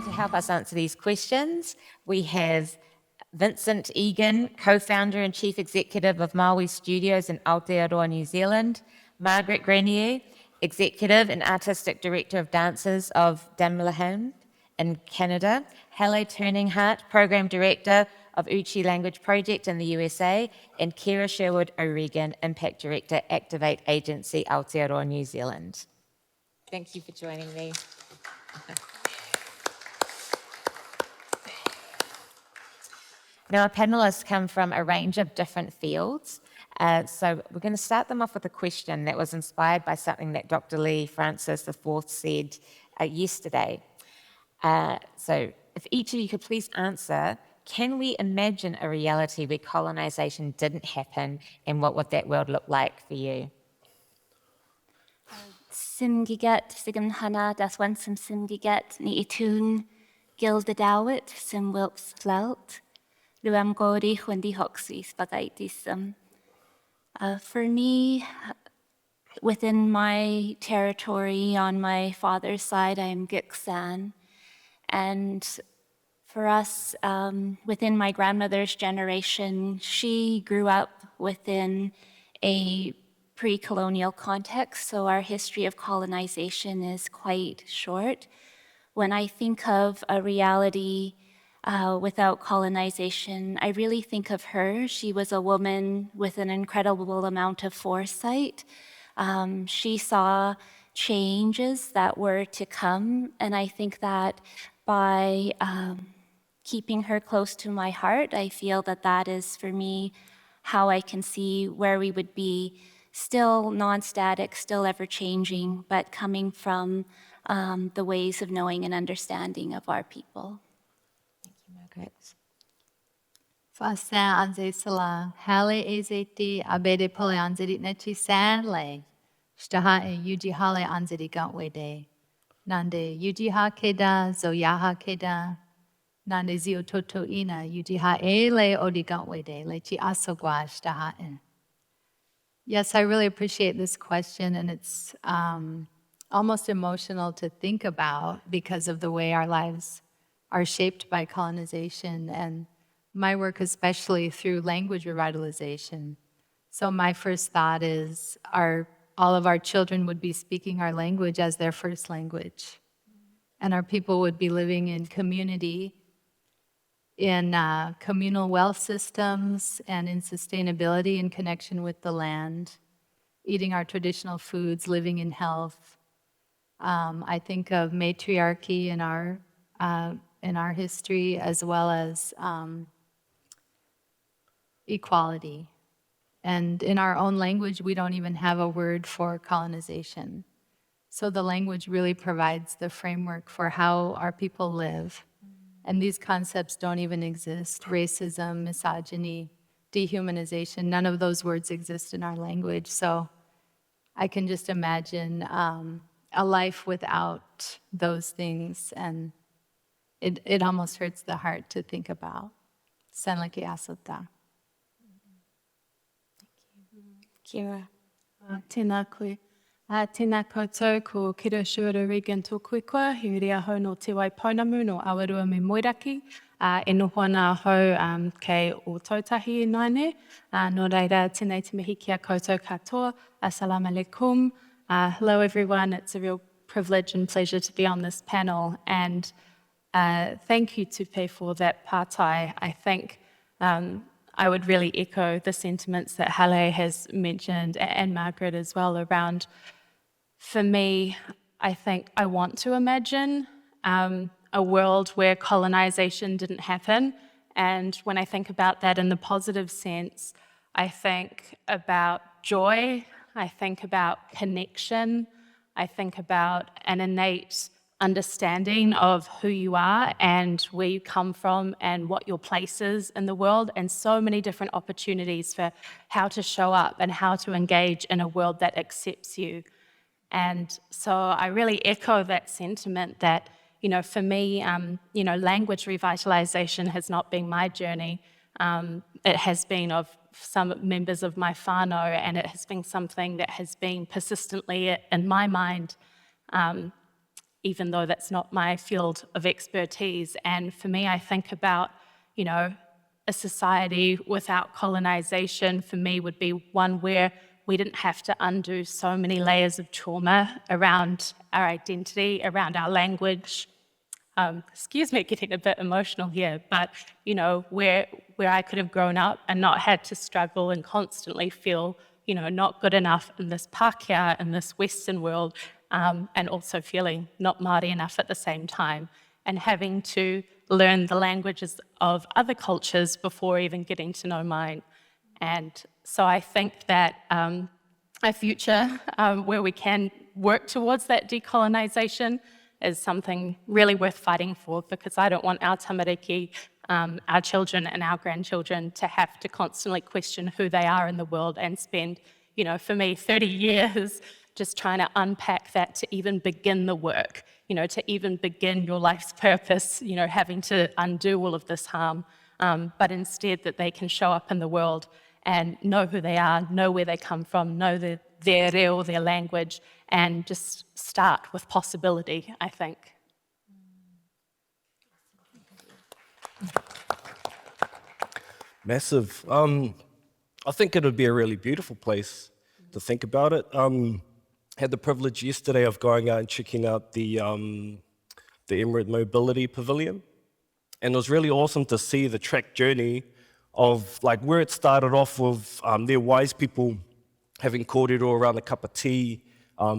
to help us answer these questions, we have Vincent Egan, co-founder and chief executive of Maui Studios in Aotearoa, New Zealand, Margaret Grenier, executive and artistic director of dances of Damelahamid in Canada, Halay Turninghart, program director of Yuchi Language Project in the USA, and Kera Sherwood-O'Regan, impact director, Activate Agency, Aotearoa New Zealand. Thank you for joining me. Now, our panelists come from a range of different fields. So we're going to start them off with a question that was inspired by something that Dr. Lee Francis IV said yesterday. So if each of you could please answer, can we imagine a reality where colonisation didn't happen, and what would that world look like for you? Simgiget, Sigamhana, das one sim Simgiget, ni itun, gilda dawit, sim wilks flout. Luam gori hundi hoxi spagaitism. For me, within my territory on my father's side, I am Gitxsan. And for us, within my grandmother's generation, she grew up within a pre-colonial context, so our history of colonization is quite short. When I think of a reality without colonization, I really think of her. She was a woman with an incredible amount of foresight. She saw changes that were to come, and I think that by keeping her close to my heart, I feel that that is, for me, how I can see where we would be, still non-static, still ever-changing, but coming from the ways of knowing and understanding of our people. Margaret. Fasan anze sala hale ezeti abede pole anzedi nechi sanle shtaha e yuji hale anzedi gantwede nande yuji ha keda zoyaha keda nande zio toto ina yuji ha ele odi gantwede lechi asogwa shtaha en. Yes, I really appreciate this question, and it's almost emotional to think about because of the way our lives are shaped by colonization, and my work especially through language revitalization. So my first thought is all of our children would be speaking our language as their first language, and our people would be living in community, in communal wealth systems, and in sustainability in connection with the land, eating our traditional foods, living in health. I think of matriarchy in our history, as well as equality. And in our own language, we don't even have a word for colonization. So the language really provides the framework for how our people live. And these concepts don't even exist. Racism, misogyny, dehumanization, none of those words exist in our language. So I can just imagine a life without those things, and it almost hurts the heart to think about. Sanlaki asota. Kera. Tēnā koe. Tēnā koutou ko Kera Sherwood-O'Regan tōku koe, he rea hou no te wai pounamu no Awarua me Moiraki, e noho nā hou kei o tautahi e naine. Nō reira, tēnei te mihi kia koutou katoa. Assalamu alaikum. Hello everyone, it's a real privilege and pleasure to be on this panel, and thank you Tupe for that pātai. I think I would really echo the sentiments that Halay has mentioned, and Margaret as well, around, for me, I think I want to imagine a world where colonization didn't happen. And when I think about that in the positive sense, I think about joy, I think about connection, I think about an innate understanding of who you are and where you come from and what your place is in the world, and so many different opportunities for how to show up and how to engage in a world that accepts you. And so I really echo that sentiment that, you know, for me, you know, language revitalization has not been my journey. It has been of some members of my whānau, and it has been something that has been persistently in my mind. even though that's not my field of expertise. And for me, I think about, a society without colonization for me would be one where we didn't have to undo so many layers of trauma around our identity, around our language. Excuse me, getting a bit emotional here, but where I could have grown up and not had to struggle and constantly feel, not good enough in this Pākehā, in this Western world, and also feeling not Māori enough at the same time, and having to learn the languages of other cultures before even getting to know mine. And so I think that a future where we can work towards that decolonisation is something really worth fighting for, because I don't want our tamariki, our children and our grandchildren to have to constantly question who they are in the world and spend, for me, 30 years just trying to unpack that to even begin the work, to even begin your life's purpose, having to undo all of this harm, but instead that they can show up in the world and know who they are, know where they come from, know their reo, their language, and just start with possibility, I think. Massive. I think it would be a really beautiful place to think about it. Had the privilege yesterday of going out and checking out the Emirate Mobility Pavilion, and it was really awesome to see the track journey of like where it started off with their wise people having kōrero around a cup of tea,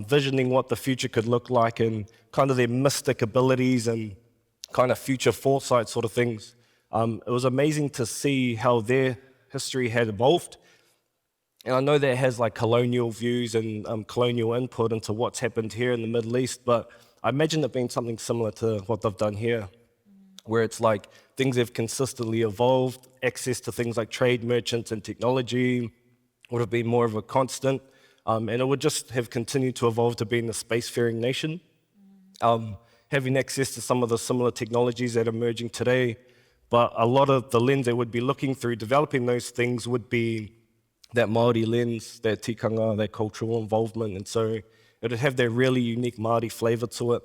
visioning what the future could look like, and kind of their mystic abilities and kind of future foresight sort of things. It was amazing to see how their history had evolved. And I know that has like colonial views and colonial input into what's happened here in the Middle East, but I imagine it being something similar to what they've done here, where it's like things have consistently evolved, access to things like trade, merchants, and technology would have been more of a constant, and it would just have continued to evolve to being a spacefaring nation. Having access to some of the similar technologies that are emerging today, but a lot of the lens they would be looking through developing those things would be that Māori lens, that tikanga, that cultural involvement, and so it would have that really unique Māori flavour to it.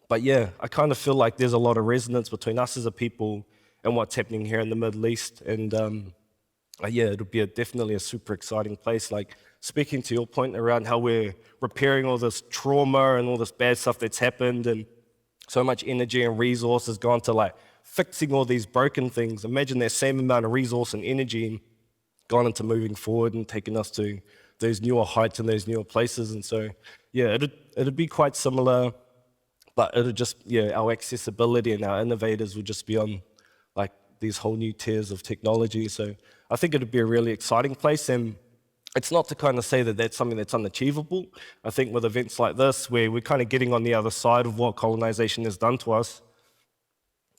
But yeah, I kind of feel like there's a lot of resonance between us as a people and what's happening here in the Middle East, and yeah, it'll be definitely a super exciting place. Like, speaking to your point around how we're repairing all this trauma and all this bad stuff that's happened, and so much energy and resources gone to like fixing all these broken things. Imagine that same amount of resource and energy gone into moving forward and taking us to those newer heights and those newer places. And so, yeah, it'd be quite similar, but it'll just, our accessibility and our innovators would just be on like these whole new tiers of technology. So I think it'd be a really exciting place. And it's not to kind of say that that's something that's unachievable. I think with events like this, where we're kind of getting on the other side of what colonization has done to us,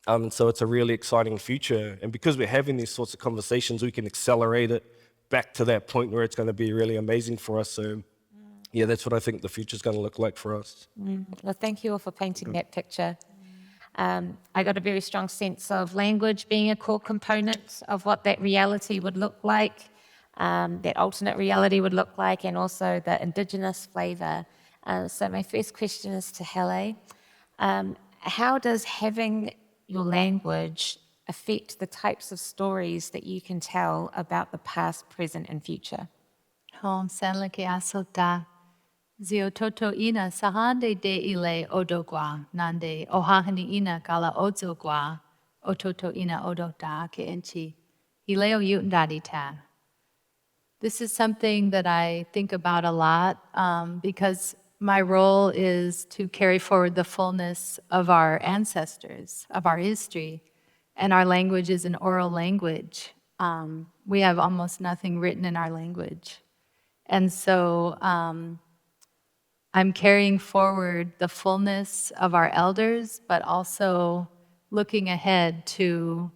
so it's a really exciting future. And because we're having these sorts of conversations, we can accelerate it back to that point where it's going to be really amazing for us. So yeah, that's what I think the future's going to look like for us. Well, thank you all for painting that picture. I got a very strong sense of language being a core component of what that reality would look like, that alternate reality would look like, and also the Indigenous flavour. So my first question is to Halay. How does having your language affect the types of stories that you can tell about the past, present, and future? Hom sanlake asota. Zio toto ina sahande de ile odogwa. Nande ohahani ina kala odzogwa. Ototo ina odota ke enchi. Ileo yutndadita. This is something that I think about a lot because my role is to carry forward the fullness of our ancestors, of our history, and our language is an oral language. We have almost nothing written in our language. And so I'm carrying forward the fullness of our elders, but also looking ahead to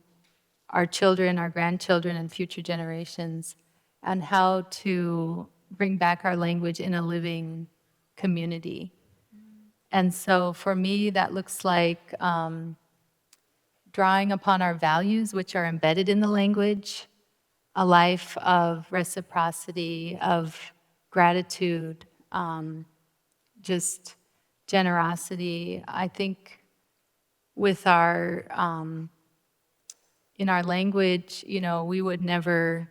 our children, our grandchildren, and future generations, and how to bring back our language in a living community. And so for me, that looks like drawing upon our values, which are embedded in the language, a life of reciprocity, of gratitude, just generosity. I think with our, in our language, we would never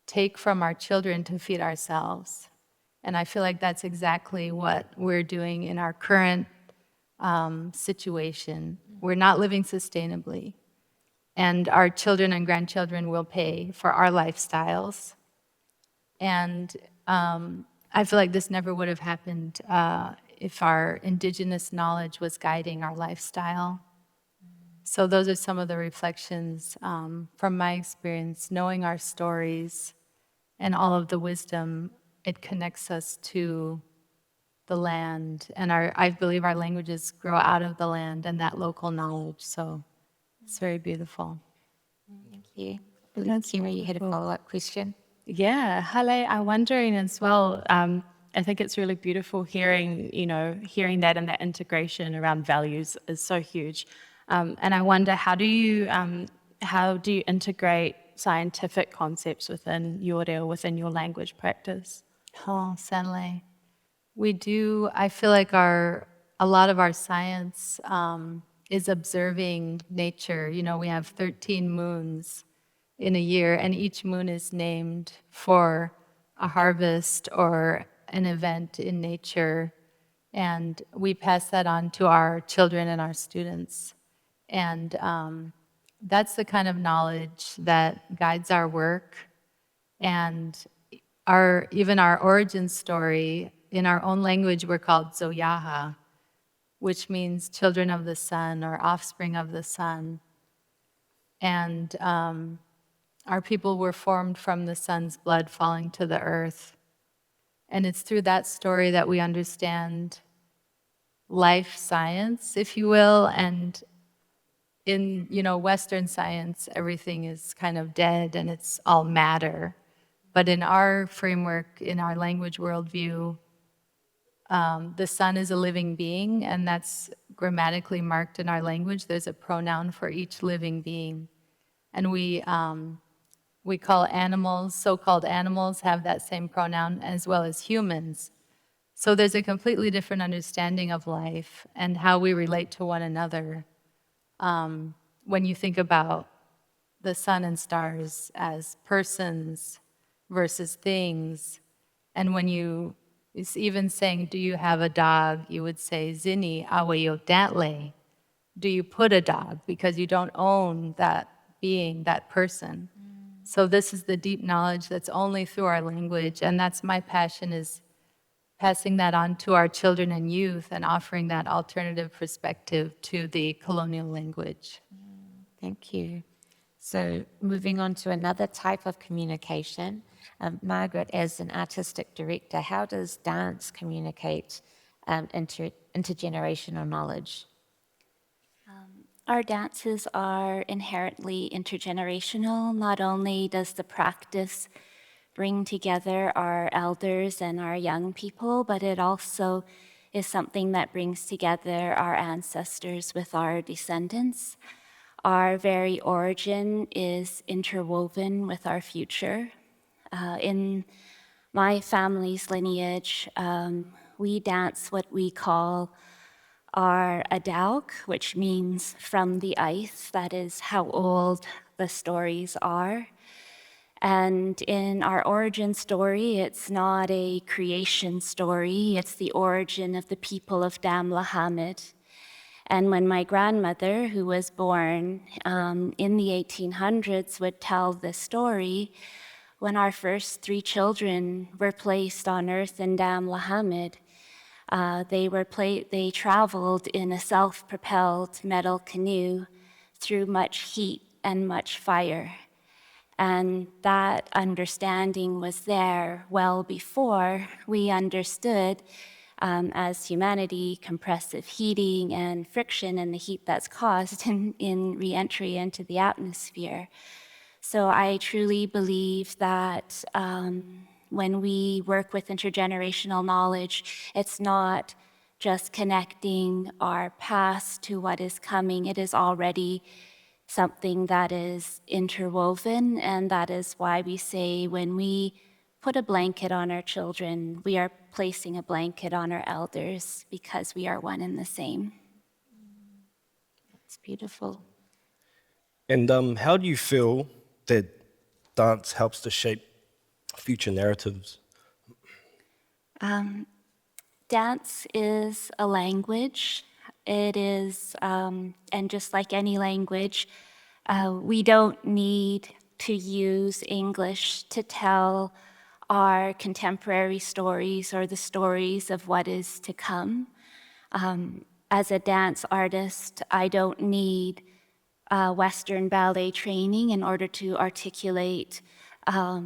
take from our children to feed ourselves. And I feel like that's exactly what we're doing in our current situation. We're not living sustainably. And our children and grandchildren will pay for our lifestyles. And I feel like this never would have happened if our indigenous knowledge was guiding our lifestyle. So those are some of the reflections from my experience, knowing our stories and all of the wisdom. It connects us to the land, and I believe our languages grow out of the land and that local knowledge. So it's very beautiful. Thank you. Kira, you had a follow-up question? Yeah, Halay, I'm wondering as well, I think it's really beautiful hearing that, and that integration around values is so huge. And I wonder, how do you integrate scientific concepts within your reo, within your language practice? Oh, Sanley. We do, I feel like a lot of our science is observing nature. We have 13 moons in a year, and each moon is named for a harvest or an event in nature. And we pass that on to our children and our students. And that's the kind of knowledge that guides our work. And even our origin story, in our own language, we're called Zoyaha, which means children of the sun or offspring of the sun. And our people were formed from the sun's blood falling to the earth. And it's through that story that we understand life science, if you will. And in Western science, everything is kind of dead and it's all matter. But in our framework, in our language worldview, the sun is a living being, and that's grammatically marked in our language. There's a pronoun for each living being. And we call animals, so-called animals, have that same pronoun, as well as humans. So there's a completely different understanding of life and how we relate to one another. When you think about the sun and stars as persons versus things, and when it's even saying, do you have a dog? You would say, Zini awayo dantle. Do you put a dog? Because you don't own that being, that person. So this is the deep knowledge that's only through our language, and that's my passion, is passing that on to our children and youth and offering that alternative perspective to the colonial language. Thank you. So moving on to another type of communication, Margaret, as an artistic director, how does dance communicate intergenerational knowledge? Our dances are inherently intergenerational. Not only does the practice bring together our elders and our young people, but it also is something that brings together our ancestors with our descendants. Our very origin is interwoven with our future. In my family's lineage, we dance what we call our adauk, which means from the ice. That is how old the stories are. And in our origin story, it's not a creation story, it's the origin of the people of Damelahamid. And when my grandmother, who was born in the 1800s, would tell this story, when our first 3 children were placed on earth in Damelahamid, they traveled in a self-propelled metal canoe through much heat and much fire. And that understanding was there well before we understood, as humanity, compressive heating and friction and the heat that's caused in re-entry into the atmosphere. So I truly believe that when we work with intergenerational knowledge, it's not just connecting our past to what is coming. It is already something that is interwoven, and that is why we say when we put a blanket on our children, we are placing a blanket on our elders because we are one and the same. It's beautiful. And how do you feel that dance helps to shape future narratives? Dance is a language. It is, and just like any language, we don't need to use English to tell our contemporary stories or the stories of what is to come. As a dance artist, I don't need Western ballet training in order to articulate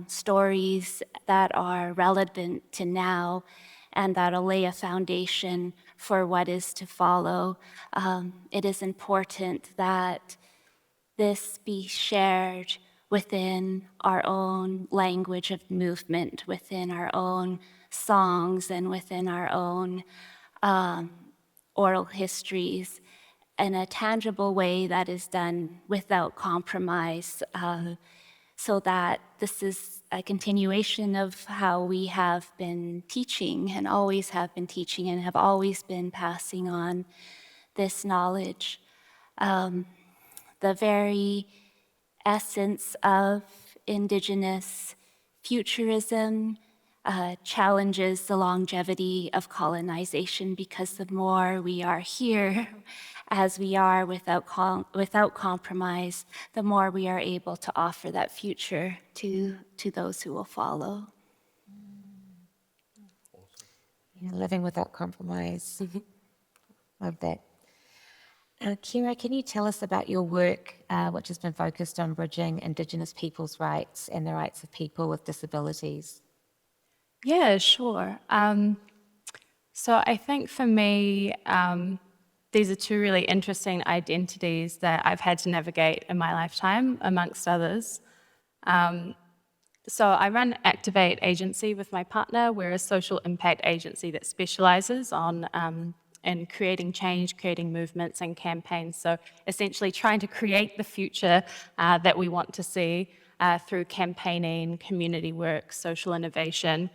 stories that are relevant to now and that'll lay a foundation for what is to follow. It is important that this be shared within our own language of movement, within our own songs, and within our own oral histories in a tangible way that is done without compromise, so that this is a continuation of how we have been teaching and always have been teaching and have always been passing on this knowledge. The very essence of Indigenous futurism challenges the longevity of colonization, because the more we are here as we are without compromise, the more we are able to offer that future to those who will follow. Yeah, living without compromise. Love that. Kera, can you tell us about your work, which has been focused on bridging Indigenous people's rights and the rights of people with disabilities? Yeah, sure. So I think for me, these are two really interesting identities that I've had to navigate in my lifetime, amongst others. So I run Activate Agency with my partner. We're a social impact agency that specializes in creating change, creating movements and campaigns. So essentially trying to create the future that we want to see through campaigning, community work, social innovation.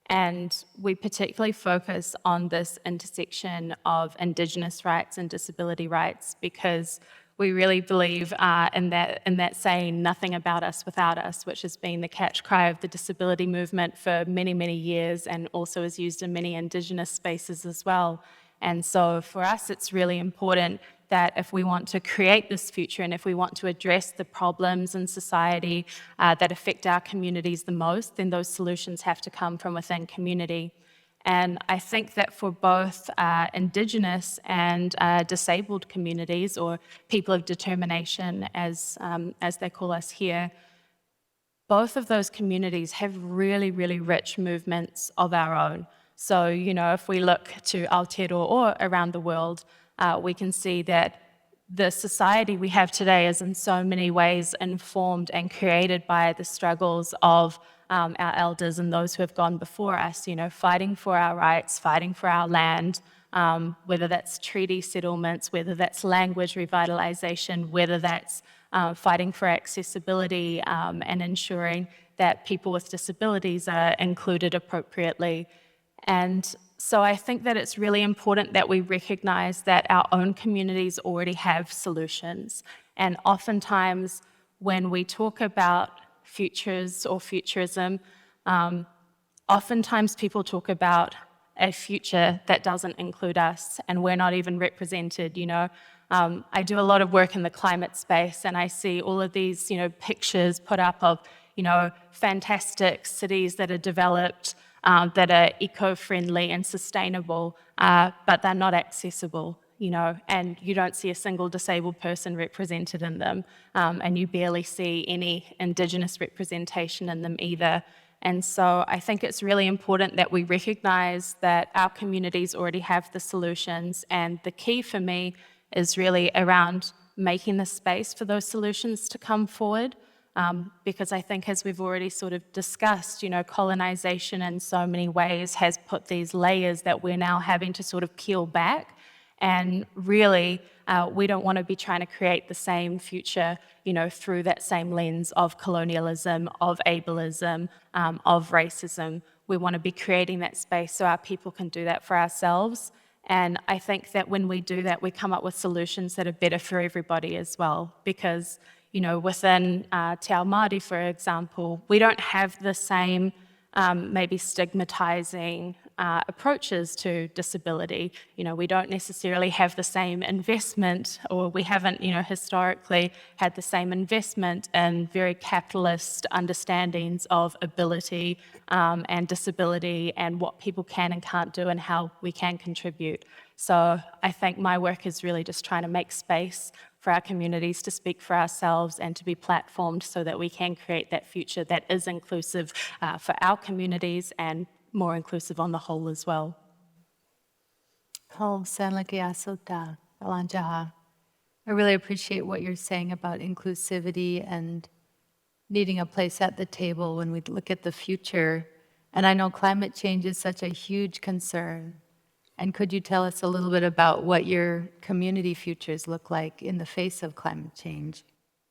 And we particularly focus on this intersection of Indigenous rights and disability rights, because we really believe in that saying, nothing about us without us, which has been the catch cry of the disability movement for many, many years, and also is used in many Indigenous spaces as well. And so for us, it's really important that if we want to create this future and if we want to address the problems in society that affect our communities the most, then those solutions have to come from within community. And I think that for both Indigenous and disabled communities, or people of determination, as they call us here, both of those communities have really, really rich movements of our own. So, if we look to Aotearoa around the world, we can see that the society we have today is in so many ways informed and created by the struggles of our elders and those who have gone before us, fighting for our rights, fighting for our land, whether that's treaty settlements, whether that's language revitalization, whether that's fighting for accessibility and ensuring that people with disabilities are included appropriately. And so I think that it's really important that we recognize that our own communities already have solutions. And oftentimes when we talk about futures or futurism, oftentimes people talk about a future that doesn't include us, and we're not even represented. I do a lot of work in the climate space, and I see all of these, pictures put up of, fantastic cities that are developed, that are eco-friendly and sustainable, but they're not accessible, and you don't see a single disabled person represented in them, and you barely see any Indigenous representation in them either. And so I think it's really important that we recognize that our communities already have the solutions, and the key for me is really around making the space for those solutions to come forward. Because I think, as we've already sort of discussed, colonization in so many ways has put these layers that we're now having to sort of peel back. And really, we don't want to be trying to create the same future, through that same lens of colonialism, of ableism, of racism. We want to be creating that space so our people can do that for ourselves. And I think that when we do that, we come up with solutions that are better for everybody as well. Because, within Te Ao Māori, for example, we don't have the same maybe stigmatizing approaches to disability. We don't necessarily have the same investment, or we haven't, historically had the same investment in very capitalist understandings of ability and disability and what people can and can't do and how we can contribute. So I think my work is really just trying to make space for our communities to speak for ourselves and to be platformed so that we can create that future that is inclusive for our communities and more inclusive on the whole as well. I really appreciate what you're saying about inclusivity and needing a place at the table when we look at the future. And I know climate change is such a huge concern. And could you tell us a little bit about what your community futures look like in the face of climate change?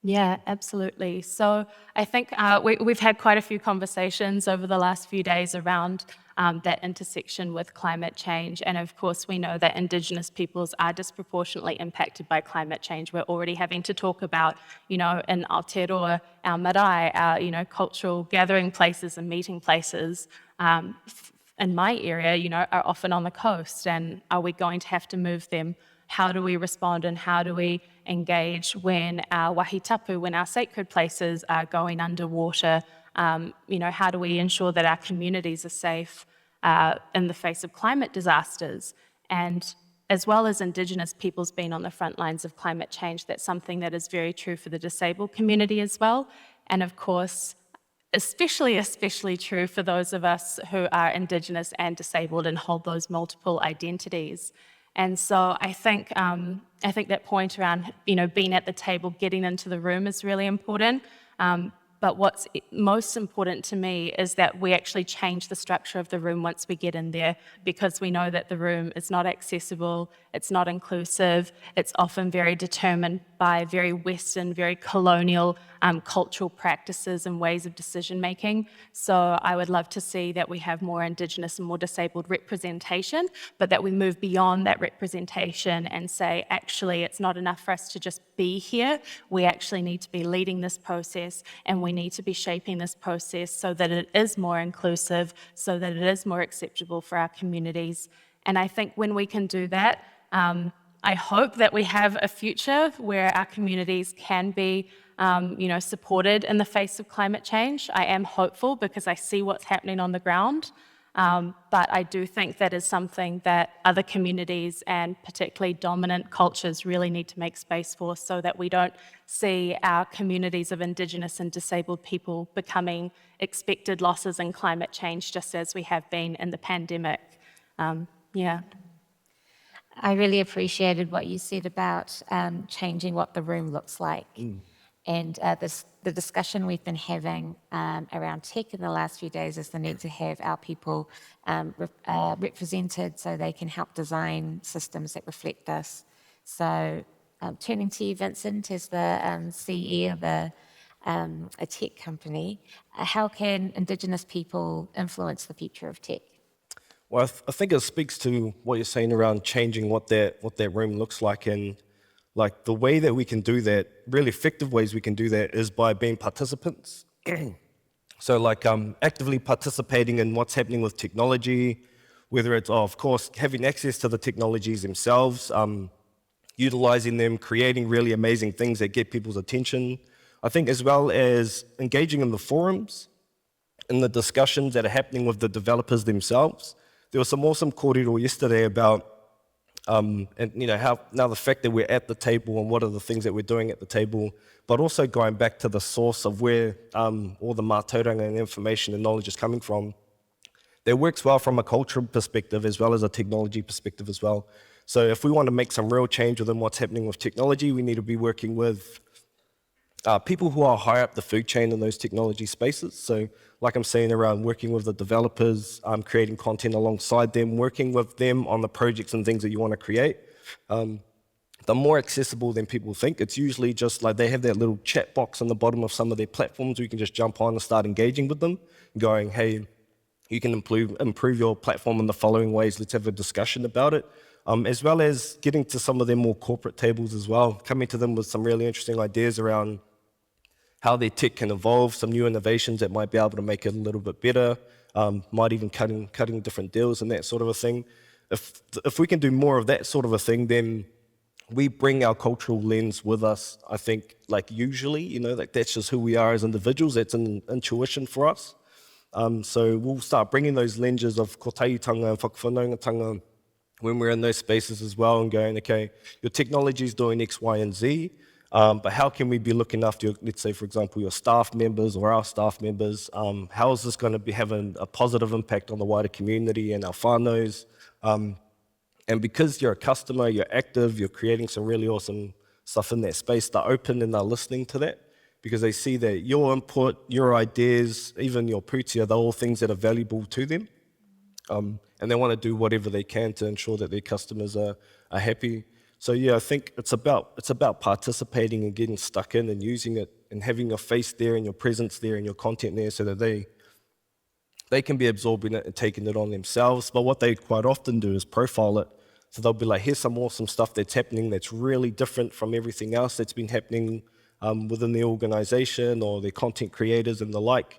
Yeah, absolutely. So I think we've had quite a few conversations over the last few days around that intersection with climate change. And of course, we know that Indigenous peoples are disproportionately impacted by climate change. We're already having to talk about, in Aotearoa, our marae, our, cultural gathering places and meeting places. In my area, are often on the coast, and are we going to have to move them? How do we respond and how do we engage when our wahitapu, when our sacred places are going underwater? How do we ensure that our communities are safe in the face of climate disasters? And as well as Indigenous peoples being on the front lines of climate change, that's something that is very true for the disabled community as well. And of course, especially true for those of us who are Indigenous and disabled and hold those multiple identities. And so I think that point around, being at the table, getting into the room is really important. But what's most important to me is that we actually change the structure of the room once we get in there, because we know that the room is not accessible, it's not inclusive, it's often very determined by very Western, very colonial cultural practices and ways of decision making. So I would love to see that we have more Indigenous and more disabled representation, but that we move beyond that representation and say, actually, it's not enough for us to just be here. We actually need to be leading this process, and we need to be shaping this process so that it is more inclusive, so that it is more acceptable for our communities. And I think when we can do that, I hope that we have a future where our communities can be, supported in the face of climate change. I am hopeful because I see what's happening on the ground. But I do think that is something that other communities and particularly dominant cultures really need to make space for, so that we don't see our communities of Indigenous and disabled people becoming expected losses in climate change, just as we have been in the pandemic. I really appreciated what you said about changing what the room looks like. And the discussion we've been having around tech in the last few days is the need to have our people represented so they can help design systems that reflect us. So turning to you, Vincent, as the CEO of a tech company, how can Indigenous people influence the future of tech? Well, I think it speaks to what you're saying around changing what that room looks like, and like the way that we can do that, really effective ways we can do that is by being participants. So like actively participating in what's happening with technology, whether it's, of course, having access to the technologies themselves, utilizing them, creating really amazing things that get people's attention. I think as well as engaging in the forums, in the discussions that are happening with the developers themselves. There was some awesome kōrero yesterday about, and how now the fact that we're at the table and what are the things that we're doing at the table, but also going back to the source of where all the mātauranga and information and knowledge is coming from. That works well from a cultural perspective as well as a technology perspective as well. So if we want to make some real change within what's happening with technology, we need to be working with people who are higher up the food chain in those technology spaces. So like I'm saying, around working with the developers, creating content alongside them, working with them on the projects and things that you want to create. they're more accessible than people think. It's usually just like they have that little chat box on the bottom of some of their platforms where you can just jump on and start engaging with them, going, hey, you can improve your platform in the following ways. Let's have a discussion about it. As well as getting to some of their more corporate tables as well, coming to them with some really interesting ideas around how their tech can evolve, some new innovations that might be able to make it a little bit better, might even cutting different deals and that sort of a thing. If we can do more of that sort of a thing, then we bring our cultural lens with us, I think, like usually, you know, like that's just who we are as individuals. That's an intuition for us. So we'll start bringing those lenses of kotaiutanga and whakawhanaungatanga when we're in those spaces as well and going, okay, your technology is doing X, Y, and Z, but how can we be looking after, your, let's say, for example, your staff members or our staff members? How is this going to be having a positive impact on the wider community and our whānaus? And because you're a customer, you're active, you're creating some really awesome stuff in that space, they're open and they're listening to that because they see that your input, your ideas, even your putia, they're all things that are valuable to them. And they want to do whatever they can to ensure that their customers are happy. So yeah, I think it's about participating and getting stuck in and using it and having your face there and your presence there and your content there so that they can be absorbing it and taking it on themselves. But what they quite often do is profile it. So they'll be like, here's some awesome stuff that's happening that's really different from everything else that's been happening within the organization or their content creators and the like.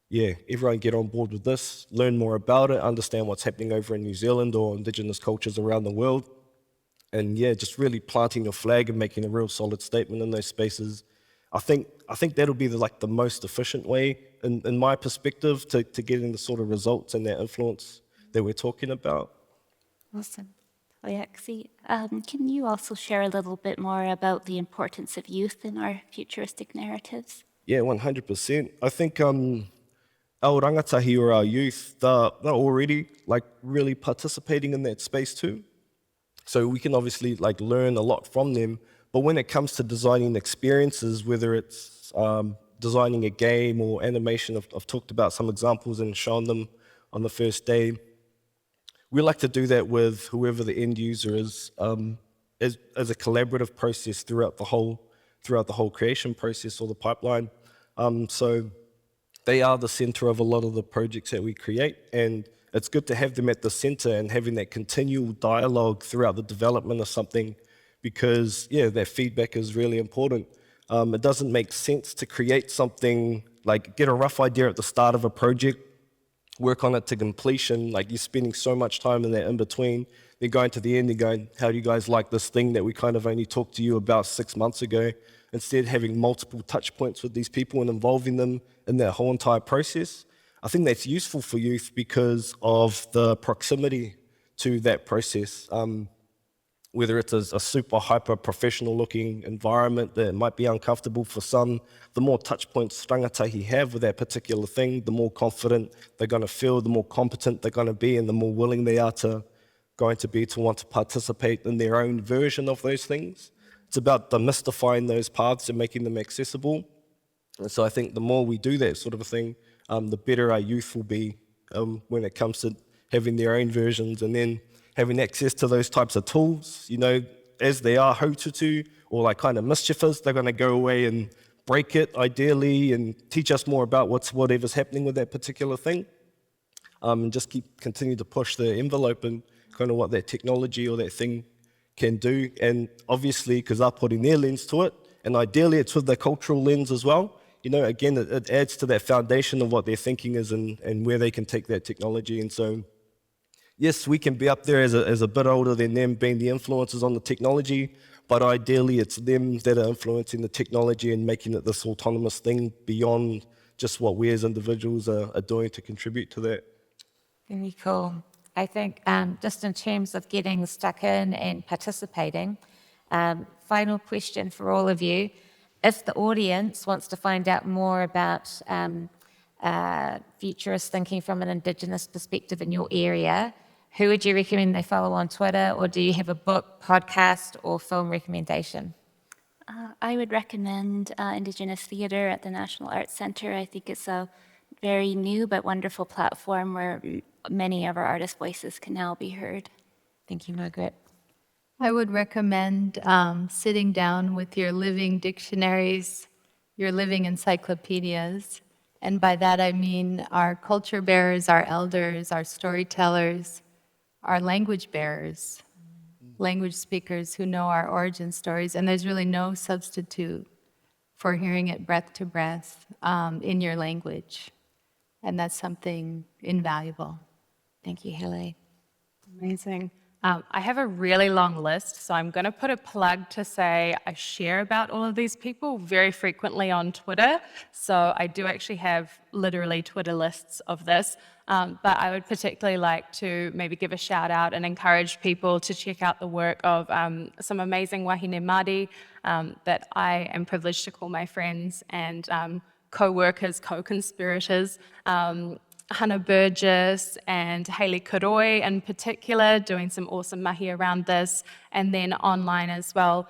Yeah, everyone get on board with this, learn more about it, understand what's happening over in New Zealand or Indigenous cultures around the world. And yeah, just really planting your flag and making a real solid statement in those spaces. I think that'll be the most efficient way, in my perspective, to getting the sort of results and that influence that we're talking about. Awesome. Oyaksi, can you also share a little bit more about the importance of youth in our futuristic narratives? Yeah, 100%. I think our rangatahi or our youth, they're already really participating in that space too. So we can obviously learn a lot from them. But when it comes to designing experiences, whether it's designing a game or animation, I've talked about some examples and shown them on the first day. We like to do that with whoever the end user is, as a collaborative process throughout the whole creation process or the pipeline. So they are the center of a lot of the projects that we create, and it's good to have them at the center and having that continual dialogue throughout the development of something, because yeah, that feedback is really important. It doesn't make sense to create something, get a rough idea at the start of a project, work on it to completion, you're spending so much time in that in between, then going to the end and going, how do you guys like this thing that we kind of only talked to you about 6 months ago? Instead, having multiple touch points with these people and involving them in that whole entire process. I think that's useful for youth because of the proximity to that process. Whether it's a super hyper professional looking environment that might be uncomfortable for some, the more touch points rangatahi have with that particular thing, the more confident they're going to feel, the more competent they're going to be, and the more willing they are to want to participate in their own version of those things. It's about demystifying those paths and making them accessible. And so I think the more we do that sort of a thing, the better our youth will be when it comes to having their own versions and then having access to those types of tools. You know, as they are haututu or kind of mischievous, they're going to go away and break it ideally and teach us more about whatever's happening with that particular thing. And just continue to push the envelope and kind of what that technology or that thing can do. And obviously, because they're putting their lens to it, and ideally it's with their cultural lens as well, you know, again, it adds to that foundation of what their thinking is and where they can take that technology. And so, yes, we can be up there as a bit older than them being the influencers on the technology, but ideally it's them that are influencing the technology and making it this autonomous thing beyond just what we as individuals are doing to contribute to that. Very cool. I think just in terms of getting stuck in and participating, final question for all of you. If the audience wants to find out more about futurist thinking from an Indigenous perspective in your area, who would you recommend they follow on Twitter, or do you have a book, podcast, or film recommendation? I would recommend Indigenous Theatre at the National Arts Centre. I think it's a very new but wonderful platform where many of our artist voices can now be heard. Thank you, Margaret. I would recommend sitting down with your living dictionaries, your living encyclopedias. And by that I mean our culture bearers, our elders, our storytellers, our language bearers, language speakers who know our origin stories. And there's really no substitute for hearing it breath to breath in your language. And that's something invaluable. Thank you, Halay. Amazing. I have a really long list, so I'm going to put a plug to say I share about all of these people very frequently on Twitter. So I do actually have literally Twitter lists of this. But I would particularly like to maybe give a shout out and encourage people to check out the work of some amazing wahine Māori that I am privileged to call my friends and co-workers, co-conspirators. Hannah Burgess and Hayley Kuroi in particular, doing some awesome mahi around this, and then online as well,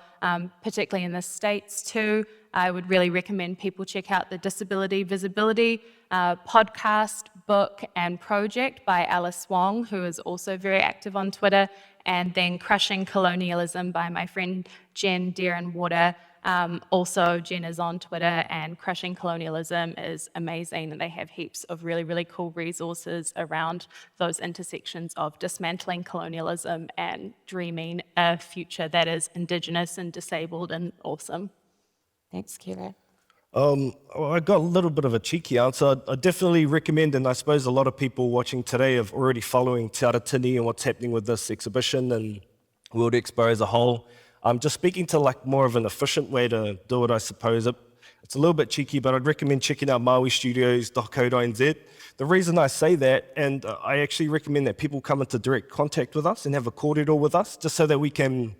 particularly in the States too. I would really recommend people check out the Disability Visibility podcast, book, and project by Alice Wong, who is also very active on Twitter, and then Crushing Colonialism by my friend Jen Deerenwater. Also, Jen is on Twitter, and Crushing Colonialism is amazing, and they have heaps of really, really cool resources around those intersections of dismantling colonialism and dreaming a future that is Indigenous and disabled and awesome. Thanks, Kera. I got a little bit of a cheeky answer. I definitely recommend, and I suppose a lot of people watching today are already following Te Aratini and what's happening with this exhibition and World Expo as a whole. I'm just speaking to like more of an efficient way to do it, I suppose. It's a little bit cheeky, but I'd recommend checking out Maui Studios, .co.nz. The reason I say that, and I actually recommend that people come into direct contact with us and have a kōrero with us, just so that we can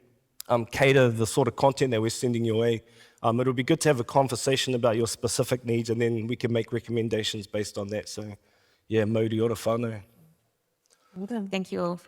cater the sort of content that we're sending your way. It'll be good to have a conversation about your specific needs, and then we can make recommendations based on that. So, yeah, mauri ora whānau. Thank you all.